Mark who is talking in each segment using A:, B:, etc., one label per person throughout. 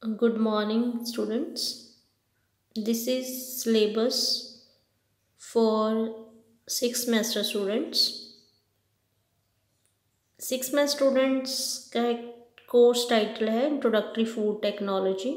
A: Good morning, students. This is syllabus for 6th semester students. 6th semester students का course title है introductory food technology.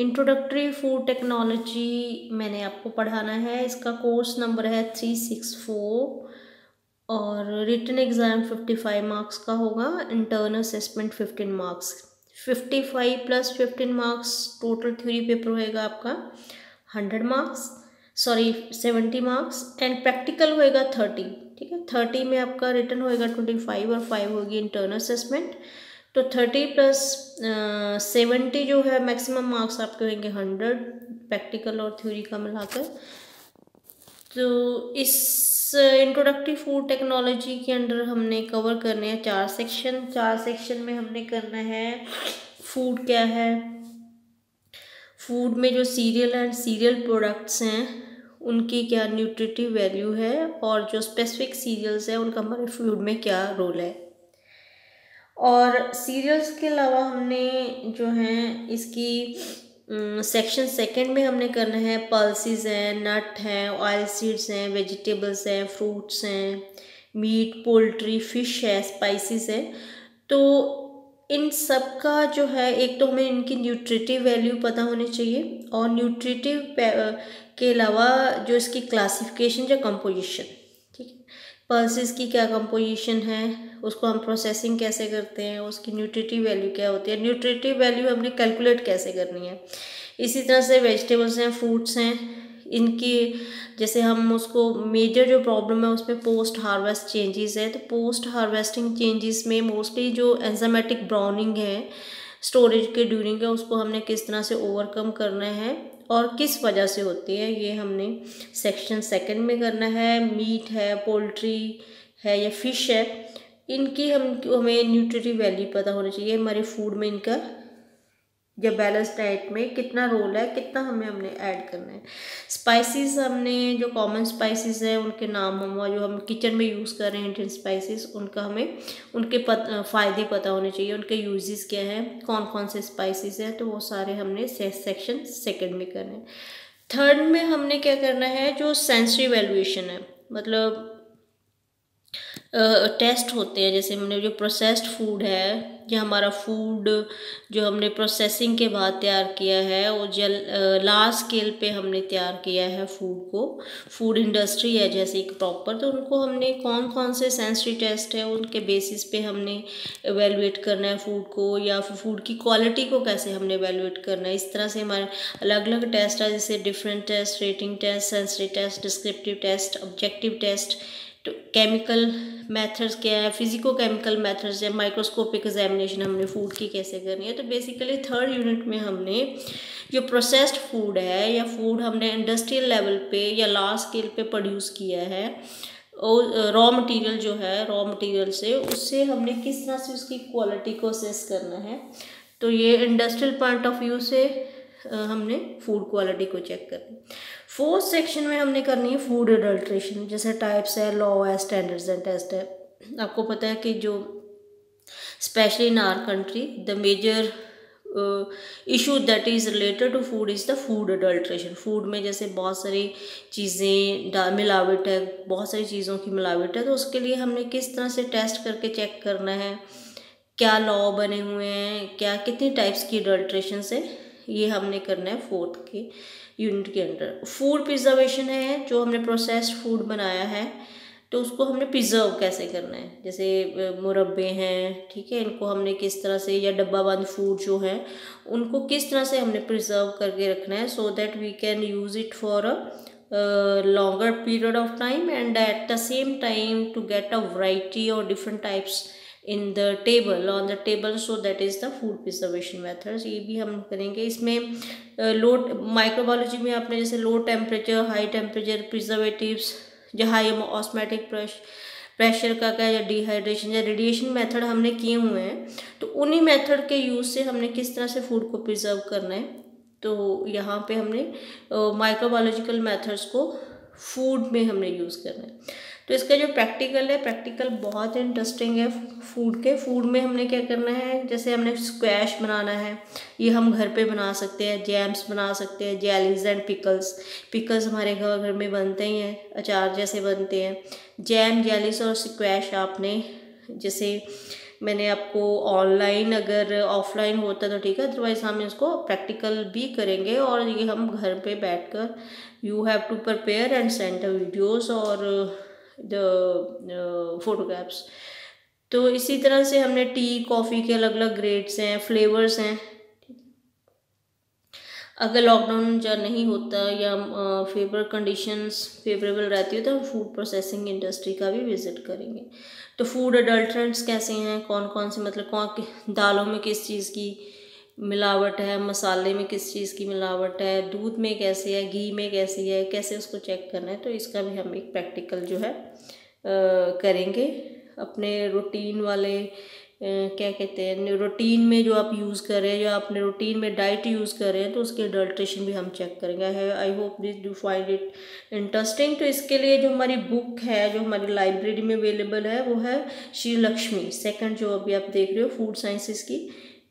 A: Introductory food technology मैंने आपको पढ़ाना है। इसका कोर्स नंबर है 364 और रिटन एग्ज़ाम 55 मार्क्स का होगा। Internal assessment 15 marks, 55 + 15 marks total theory paper होएगा आपका 100 मार्क्स, 70 मार्क्स एंड प्रैक्टिकल होएगा 30। ठीक है, 30 में आपका रिटन होएगा 25 और 5 होगी इंटरनल असेसमेंट। तो 30 + 70 जो है मैक्सिमम मार्क्स आपके होंगे 100 प्रैक्टिकल और थ्योरी का मिलाकर। तो इस इंट्रोडक्टरी फूड टेक्नोलॉजी के अंडर हमने कवर करने हैं 4 सेक्शन। 4 सेक्शन में हमने करना है फूड क्या है, फूड में जो सीरियल एंड सीरियल प्रोडक्ट्स हैं उनकी क्या न्यूट्रिटिव वैल्यू है, और जो स्पेसिफिक सीरियल्स हैं उनका हमारे फूड में क्या रोल है। और सीरियल्स के अलावा हमने जो है इसकी सेक्शन सेकंड में हमने करना है पल्सेस हैं, नट हैं, ऑयल सीड्स हैं, वेजिटेबल्स हैं, फ्रूट्स हैं, मीट, पोल्ट्री, फिश है, स्पाइसेस है। तो इन सब का जो है एक तो हमें इनकी न्यूट्रिटिव वैल्यू पता होनी चाहिए, और न्यूट्रिटिव के अलावा जो इसकी क्लासिफिकेशन या कंपोजिशन, ठीक है, पल्सेस की क्या कंपोजिशन है, उसको हम प्रोसेसिंग कैसे करते हैं, उसकी न्यूट्रिटिव वैल्यू क्या होती है, न्यूट्रिटिव वैल्यू हमने कैलकुलेट कैसे करनी है। इसी तरह से वेजिटेबल्स हैं, फ्रूट्स हैं, इनकी जैसे हम उसको मेजर जो प्रॉब्लम है उसमें पोस्ट हार्वेस्ट चेंजेस है। तो पोस्ट हार्वेस्टिंग चेंजेस में मोस्टली जो एंजाइमेटिक ब्राउनिंग है स्टोरेज के ड्यूरिंग है, उसको हमने किस तरह से ओवरकम करना है और किस वजह से होती है, ये हमने सेक्शन सेकंड में करना है। मीट है, पोल्ट्री है या फिश है, इनकी हमें न्यूट्रिटिव वैल्यू पता होनी चाहिए, हमारे फूड में इनका या बैलेंस डाइट में कितना रोल है, कितना हमने ऐड करना है। स्पाइसेस हमने जो कॉमन स्पाइसेस हैं उनके नाम हम जो हम किचन में यूज़ कर रहे हैं इंडियन स्पाइसेस, उनका हमें उनके फ़ायदे पता होने चाहिए, उनके यूजेस क्या हैं, कौन कौन से स्पाइसेस हैं, तो वो सारे हमने सेक्शन सेकंड में करने हैं। थर्ड में हमने क्या करना है, जो सेंसरी इवैल्यूएशन है, मतलब टेस्ट होते हैं। जैसे हमने जो प्रोसेस्ड फूड है या हमारा फूड जो हमने प्रोसेसिंग के बाद तैयार किया है, वो लार्ज स्केल पे हमने तैयार किया है फूड को, फूड इंडस्ट्री है जैसे एक प्रॉपर, तो उनको हमने कौन कौन से सेंसरी टेस्ट है उनके बेसिस पे हमने एवेलुएट करना है फूड को, या फिर फूड की क्वालिटी को कैसे हमने एवेलुएट करना है। इस तरह से हमारे अलग अलग टेस्ट है, जैसे different test, rating test, sensory test, descriptive test, objective test. तो केमिकल मेथड्स क्या है, फिजिको केमिकल मेथड्स है, माइक्रोस्कोपिक एग्जामिनेशन हमने फूड की कैसे करनी है। तो बेसिकली थर्ड यूनिट में हमने जो प्रोसेस्ड फूड है या फूड हमने इंडस्ट्रियल लेवल पे या लार्ज स्केल पे प्रोड्यूस किया है, और रॉ मटेरियल जो है, रॉ मटेरियल से उससे हमने किस तरह से उसकी क्वालिटी को असेस करना है। तो ये इंडस्ट्रियल पॉइंट ऑफ व्यू से हमने फूड क्वालिटी को चेक करना है। फोर्थ सेक्शन में हमने करनी है फूड एडल्ट्रेशन, जैसे टाइप्स है, लॉ है, स्टैंडर्ड्स एंड टेस्ट है। आपको पता है कि जो specially in our country the major issue that is related to food is the food adulteration. Food में जैसे बहुत सारी चीज़ें मिलावट है, बहुत सारी चीज़ों की मिलावट है, तो उसके लिए हमने किस तरह से टेस्ट करके चेक करना है, क्या लॉ बने हुए हैं, क्या कितनी टाइप्स की एडल्ट्रेशन है, ये हमने करना है फोर्थ के यूनिट के अंदर। फूड प्रिजर्वेशन है, जो हमने प्रोसेस्ड फूड बनाया है तो उसको हमने प्रिजर्व कैसे करना है, जैसे मुरब्बे हैं, ठीक है, इनको हमने किस तरह से, या डब्बा बंद फूड जो है उनको किस तरह से हमने प्रिजर्व करके रखना है, so that we can use it for a longer period of time and at the same time to get a variety or different types in the table on the table, so that is the food preservation methods। ये भी हम करेंगे। इसमें लो microbiology में आपने जैसे low temperature, high temperature, preservatives, या high osmotic pressure का क्या, या डिहाइड्रेशन या रेडिएशन मेथड हमने किए हुए हैं। तो उन्हीं मेथड के यूज़ से हमने किस तरह से फूड को प्रिजर्व करना है, तो यहाँ पे हमने माइक्रोबायोलॉजिकल मेथड्स को फूड में हमने यूज़ करना है। तो इसका जो प्रैक्टिकल है, प्रैक्टिकल बहुत इंटरेस्टिंग है फूड के। फूड में हमने क्या करना है, जैसे हमने स्क्वैश बनाना है, ये हम घर पे बना सकते हैं, जैम्स बना सकते हैं, जेलीज एंड पिकल्स। पिकल्स हमारे घर में बनते ही हैं, अचार जैसे बनते हैं। जैम, जेलीज और स्क्वैश आपने, जैसे मैंने आपको ऑनलाइन अगर ऑफलाइन होता तो ठीक है, अदरवाइज हम इसको प्रैक्टिकल भी करेंगे और ये हम घर पे बैठकर you have to prepare and send the videos और द फोटोग्राफ्स। तो इसी तरह से हमने टी कॉफ़ी के अलग अलग ग्रेड्स हैं, फ्लेवर्स हैं। अगर लॉकडाउन जब नहीं होता या फेवरेबल रहती है तो हम फूड प्रोसेसिंग इंडस्ट्री का भी विजिट करेंगे। तो फूड अडल्ट्रेंट्स कैसे हैं, कौन कौन से, मतलब कौन दालों में किस चीज़ की मिलावट है, मसाले में किस चीज़ की मिलावट है, दूध में कैसे है, घी में कैसी है, कैसे उसको चेक करना है। तो इसका भी हम एक प्रैक्टिकल जो है करेंगे अपने रूटीन वाले क्या कहते हैं, रूटीन में जो आप यूज़ कर रहे हैं, जो आपने रूटीन में डाइट यूज़ कर रहे हैं, तो उसकी अडल्ट्रेशन भी हम चेक करेंगे। आई hope this you find it interesting. तो इसके लिए जो हमारी बुक है, जो हमारी लाइब्रेरी में अवेलेबल है, वो है श्री लक्ष्मी सेकंड, जो अभी आप देख रहे हो, फूड साइंसेस की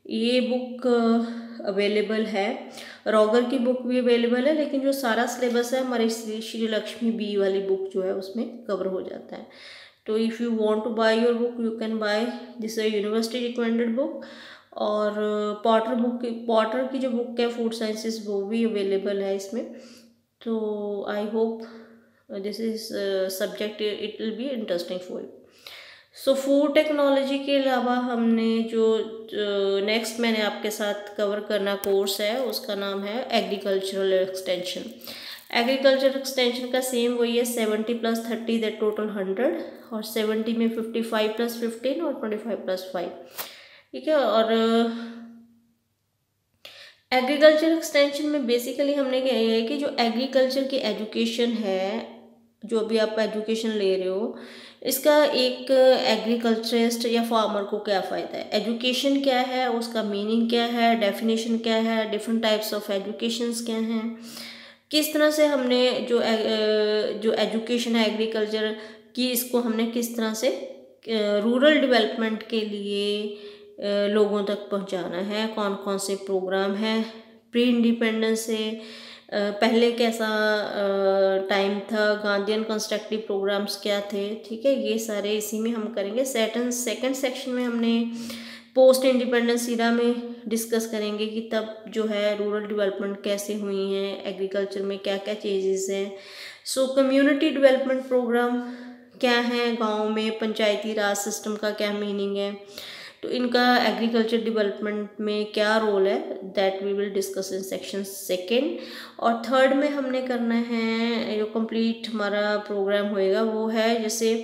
A: ये बुक अवेलेबल है। रॉगर की बुक भी अवेलेबल है, लेकिन जो सारा सिलेबस है हमारे श्री लक्ष्मी बी वाली बुक जो है उसमें कवर हो जाता है। तो if you want to buy your book you can buy this university recommended book. और पॉटर की जो बुक है फूड साइंसेस, वो भी अवेलेबल है इसमें। तो आई hope this is subject it will be interesting for you. So food technology के अलावा हमने जो नेक्स्ट मैंने आपके साथ कवर करना कोर्स है उसका नाम है एग्रीकल्चरल एक्सटेंशन। एग्रीकल्चर एक्सटेंशन का सेम वही है, 70 + 30 दैट टोटल 100, और 70 में 55 + 15 और 25 + 5, ठीक है। और एग्रीकल्चर एक्सटेंशन में बेसिकली हमने क्या है कि जो एग्रीकल्चर की एजुकेशन है, जो अभी आप एजुकेशन ले रहे हो, इसका एक एग्रीकल्चरिस्ट या फार्मर को क्या फ़ायदा है, एजुकेशन क्या है, उसका मीनिंग क्या है, डेफिनेशन क्या है, डिफरेंट टाइप्स ऑफ एजुकेशंस क्या हैं, किस तरह से हमने जो एजुकेशन है एग्रीकल्चर की, इसको हमने किस तरह से रूरल डेवलपमेंट के लिए लोगों तक पहुंचाना है, कौन कौन से प्रोग्राम हैं प्री इंडिपेंडेंस से पहले कैसा टाइम था, गांधीयन कंस्ट्रक्टिव प्रोग्राम्स क्या थे, ठीक है। ये सारे इसी में हम करेंगे। सेकंड सेक्शन में हमने पोस्ट इंडिपेंडेंस ईरा में डिस्कस करेंगे कि तब जो है रूरल डेवलपमेंट कैसे हुई हैं, एग्रीकल्चर में क्या क्या चेंजेस हैं। सो कम्युनिटी डेवलपमेंट प्रोग्राम क्या है, गांव में पंचायती राज सिस्टम का क्या मीनिंग है, तो इनका एग्रीकल्चर डेवलपमेंट में क्या रोल है, that we will discuss in section second. और थर्ड में हमने करना है, जो कंप्लीट हमारा प्रोग्राम होएगा वो है जैसे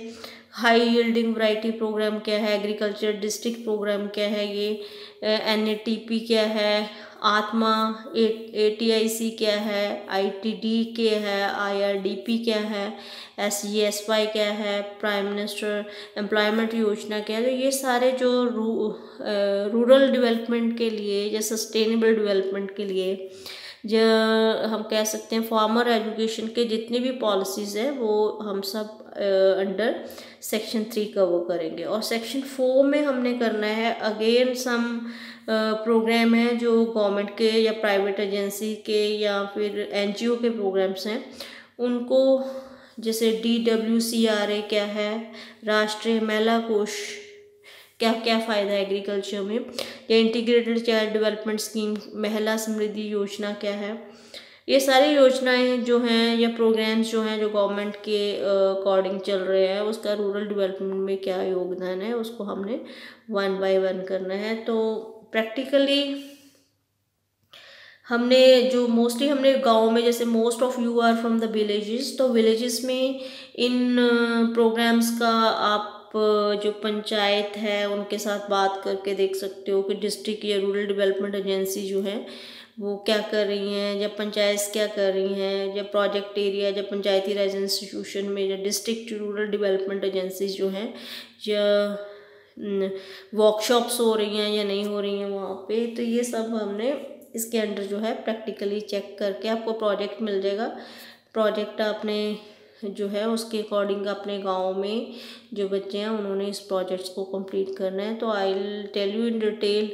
A: हाई यील्डिंग वैरायटी प्रोग्राम क्या है, एग्रीकल्चर डिस्ट्रिक्ट प्रोग्राम क्या है, ये NATP क्या है, आत्मा ATIC क्या है, ITD क्या है, IRDP क्या है, SGSY क्या है, प्राइम मिनिस्टर एम्प्लॉयमेंट योजना क्या है। तो ये सारे जो रूरल डेवलपमेंट के लिए या सस्टेनेबल डेवलपमेंट के लिए जो हम कह सकते हैं फार्मर एजुकेशन के जितनी भी पॉलिसीज़ हैं वो हम सब अंडर सेक्शन 3 कवर करेंगे। और सेक्शन 4 में हमने करना है अगेन सम प्रोग्राम है जो गवर्नमेंट के या प्राइवेट एजेंसी के या फिर NGO के प्रोग्राम्स हैं, उनको जैसे DWCRA क्या है, राष्ट्रीय महिला कोष क्या क्या फ़ायदा है एग्रीकल्चर में, या इंटीग्रेटेड चाइल्ड डेवलपमेंट स्कीम महिला समृद्धि योजना क्या है। ये सारी योजनाएं जो हैं या प्रोग्राम्स जो हैं जो गवर्नमेंट के अकॉर्डिंग चल रहे हैं, उसका रूरल डेवलपमेंट में क्या योगदान है, उसको हमने 1 by 1 करना है। तो प्रैक्टिकली हमने जो मोस्टली हमने गाँव में, जैसे most of you are from the villages, तो विलेजेस में इन प्रोग्राम्स का आप जो पंचायत है उनके साथ बात करके देख सकते हो कि डिस्ट्रिक्ट या रूरल डेवलपमेंट एजेंसी जो है वो क्या कर रही हैं, या पंचायत क्या कर रही हैं, या प्रोजेक्ट एरिया या पंचायती राज इंस्टीट्यूशन में या डिस्ट्रिक्ट रूरल डेवलपमेंट एजेंसीज जो हैं, या वर्कशॉप्स हो रही हैं या नहीं हो रही हैं वहाँ पे। तो ये सब हमने इसके अंडर जो है प्रैक्टिकली चेक करके आपको प्रोजेक्ट मिल जाएगा। प्रोजेक्ट आपने जो है उसके अकॉर्डिंग अपने गांव में जो बच्चे हैं उन्होंने इस प्रोजेक्ट्स को कंप्लीट करना है। तो I will tell you in detail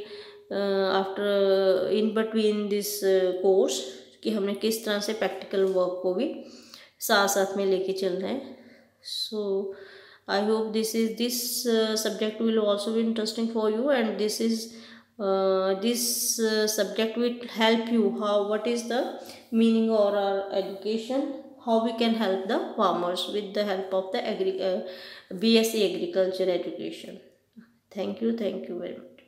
A: after in between this course कि हमने किस तरह से प्रैक्टिकल वर्क को भी साथ साथ में लेके चलना है। So I hope this subject will also be interesting for you, and this subject will help you how what is the meaning of our education, how we can help the farmers with the help of the BSc agriculture education. Thank you very much.